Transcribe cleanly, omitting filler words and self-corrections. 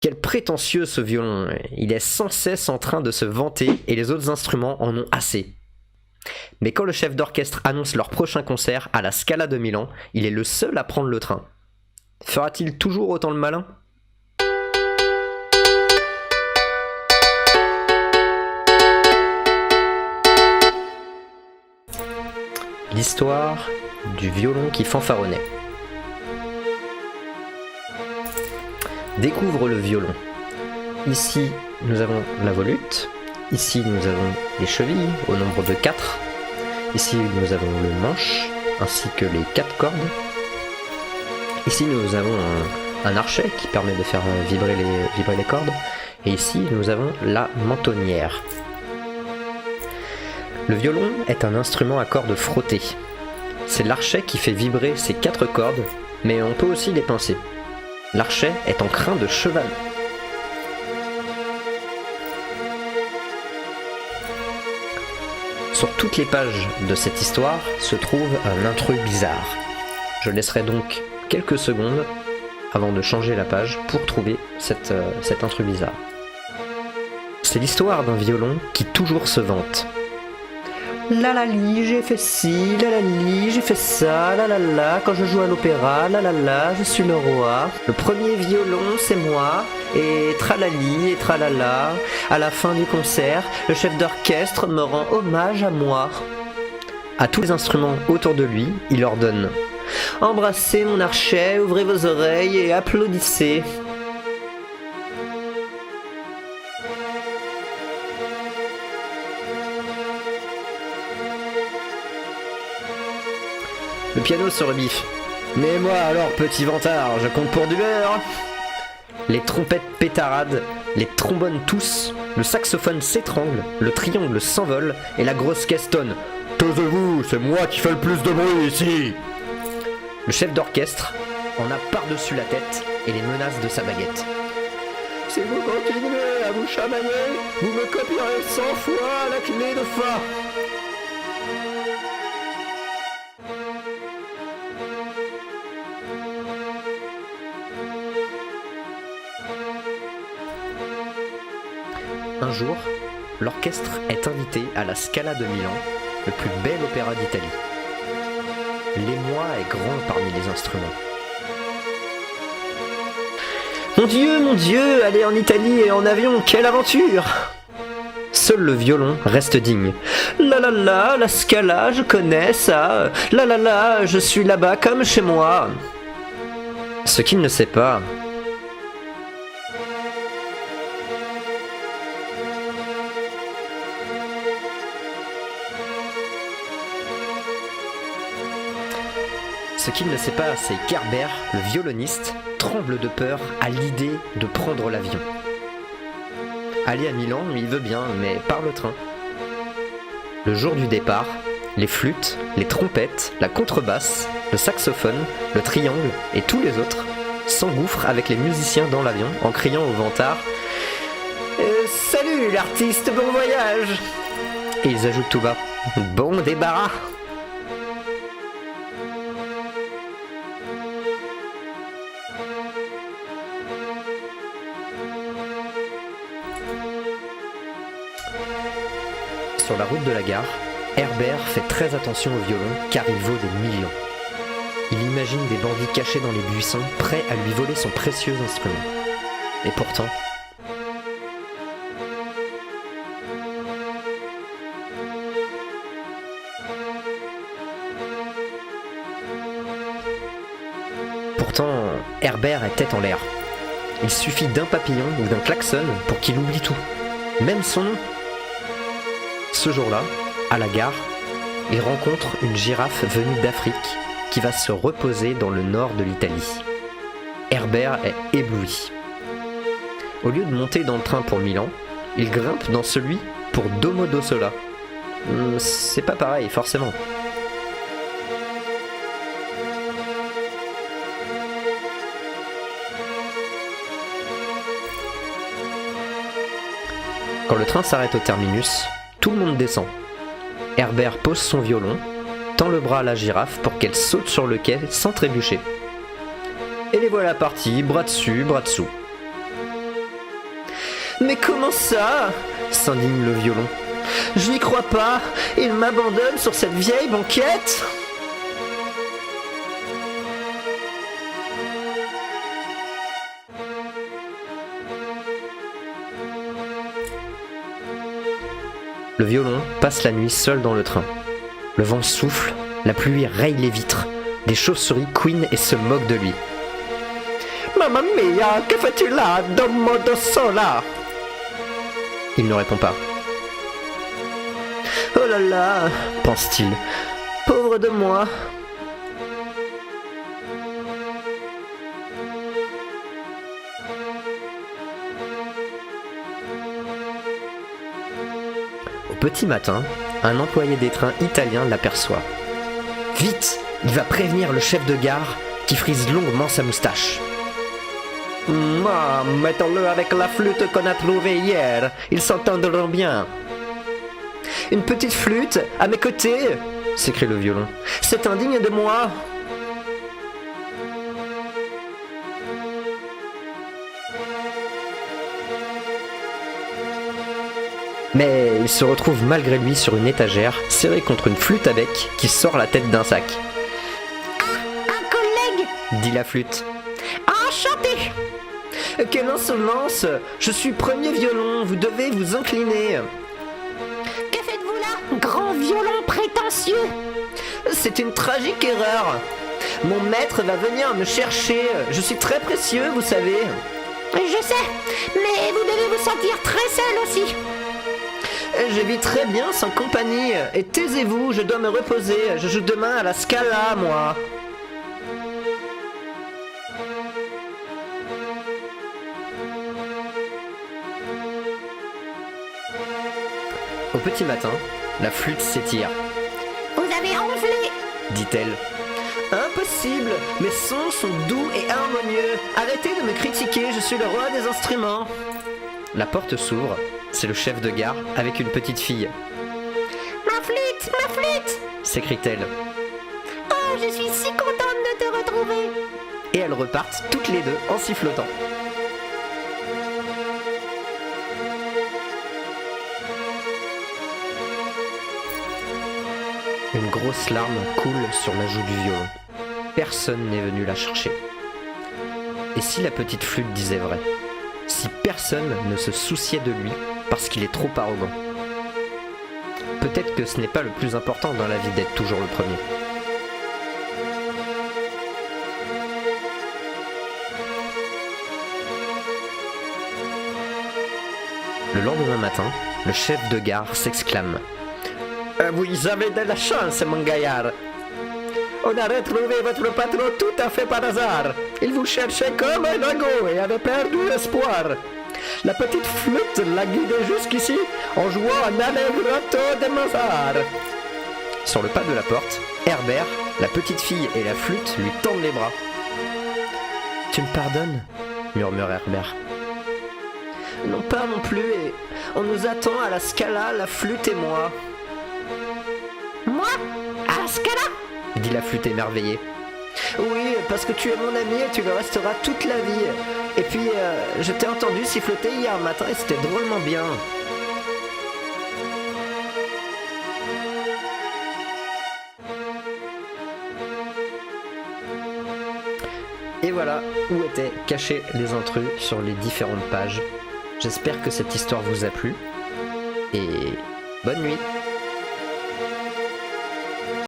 Quel prétentieux ce violon, il est sans cesse en train de se vanter et les autres instruments en ont assez. Mais quand le chef d'orchestre annonce leur prochain concert à la Scala de Milan, il est le seul à prendre le train. Fera-t-il toujours autant le malin ? L'histoire du violon qui fanfaronnait. Découvre le violon. Ici, nous avons la volute. Ici, nous avons les chevilles au nombre de 4. Ici, nous avons le manche, ainsi que les 4 cordes. Ici, nous avons un archet qui permet de faire vibrer les cordes. Et ici, nous avons la mentonnière. Le violon est un instrument à cordes frottées. C'est l'archet qui fait vibrer ces 4 cordes, mais on peut aussi les pincer. L'archet est en crin de cheval. Sur toutes les pages de cette histoire se trouve un intrus bizarre. Je laisserai donc quelques secondes avant de changer la page pour trouver cet intrus bizarre. C'est l'histoire d'un violon qui toujours se vante. La la li, j'ai fait ci, la la li, j'ai fait ça, la la la, quand je joue à l'opéra, la la la, je suis le roi. Le premier violon, c'est moi, et tralali et tralala. À la fin du concert, le chef d'orchestre me rend hommage à moi. À tous les instruments autour de lui, il ordonne « Embrassez mon archet, ouvrez vos oreilles et applaudissez ». Le piano se rebiffe. « Mais moi alors, petit vantard, je compte pour du beurre !» Les trompettes pétaradent, les trombones toussent, le saxophone s'étrangle, le triangle s'envole et la grosse caisse tonne. « Taisez-vous, c'est moi qui fais le plus de bruit ici !» Le chef d'orchestre en a par-dessus la tête et les menace de sa baguette. « Si vous continuez à vous chamailler, vous me copierez 100 fois la clé de fa !» Un jour, l'orchestre est invité à la Scala de Milan, le plus bel opéra d'Italie. L'émoi est grand parmi les instruments. Mon Dieu, aller en Italie et en avion, quelle aventure! Seul le violon reste digne. La la la, la Scala, je connais ça. La la la, je suis là-bas comme chez moi. Ce qu'il ne sait pas, c'est qu'Herbert, le violoniste, tremble de peur à l'idée de prendre l'avion. Aller à Milan, il veut bien, mais par le train. Le jour du départ, les flûtes, les trompettes, la contrebasse, le saxophone, le triangle et tous les autres s'engouffrent avec les musiciens dans l'avion en criant au vantard « Salut l'artiste, bon voyage !» Et ils ajoutent tout bas « Bon débarras !» Sur la route de la gare, Herbert fait très attention au violon car il vaut des millions. Il imagine des bandits cachés dans les buissons, prêts à lui voler son précieux instrument. Et pourtant... Herbert est tête en l'air. Il suffit d'un papillon ou d'un klaxon pour qu'il oublie tout, même son nom. Ce jour-là, à la gare, il rencontre une girafe venue d'Afrique qui va se reposer dans le nord de l'Italie. Herbert est ébloui. Au lieu de monter dans le train pour Milan, il grimpe dans celui pour Domodossola. C'est pas pareil, forcément. Quand le train s'arrête au terminus, tout le monde descend. Herbert pose son violon, tend le bras à la girafe pour qu'elle saute sur le quai sans trébucher. Et les voilà partis, bras dessus, bras dessous. Mais comment ça? S'indigne le violon. Je n'y crois pas, il m'abandonne sur cette vieille banquette. Le violon passe la nuit seul dans le train. Le vent souffle, la pluie raye les vitres, des chauves-souris couinent et se moquent de lui. Mamma mia, que fais-tu là, domo do sola? Il ne répond pas. Oh là là, pense-t-il, pauvre de moi. Au petit matin, un employé des trains italiens l'aperçoit. Vite, il va prévenir le chef de gare qui frise longuement sa moustache. Mettons-le avec la flûte qu'on a trouvée hier, ils s'entendront bien. Une petite flûte, à mes côtés, s'écrie le violon. C'est indigne de moi. Mais il se retrouve malgré lui sur une étagère, serré contre une flûte à bec qui sort la tête d'un sac. Ah, un collègue, Dit la flûte. enchanté. Quelle insolence! Je suis premier violon, vous devez vous incliner. Que faites-vous là, grand violon prétentieux? C'est une tragique erreur. Mon maître va venir me chercher. Je suis très précieux, vous savez. Je sais, mais vous devez vous sentir très seul aussi. Je vis très bien sans compagnie. Et taisez-vous, je dois me reposer. Je joue demain à la Scala, moi. Au petit matin, la flûte s'étire, Vous avez enflé. dit-elle. Impossible, mes sons sont doux et harmonieux. Arrêtez de me critiquer, je suis le roi des instruments. La porte s'ouvre, c'est le chef de gare avec une petite fille. Ma flûte, S'écrie-t-elle. oh, je suis si contente de te retrouver. Et elles repartent toutes les deux en sifflotant. Une grosse larme coule sur la joue du violon. Personne n'est venu la chercher. Et si la petite flûte disait vrai? Si personne ne se souciait de lui parce qu'il est trop arrogant? Peut-être que ce n'est pas le plus important dans la vie d'être toujours le premier. Le lendemain matin, le chef de gare s'exclame. Vous avez de la chance, mon gaillard. On a retrouvé votre patron tout à fait par hasard. Il vous cherchait comme un dragon et avait perdu espoir. La petite flûte l'a guidé jusqu'ici en jouant un allegretto de Mozart. Sur le pas de la porte, Herbert, la petite fille et la flûte lui tendent les bras. Tu me pardonnes? Murmure Herbert. Non pas non plus, et on nous attend à la Scala, la flûte et moi. Moi, à Scala? Dit la flûte émerveillée. Oui, parce que tu es mon ami et tu le resteras toute la vie. Et puis, je t'ai entendu siffloter hier matin et c'était drôlement bien. Et voilà où étaient cachés les intrus sur les différentes pages. J'espère que cette histoire vous a plu. Et bonne nuit!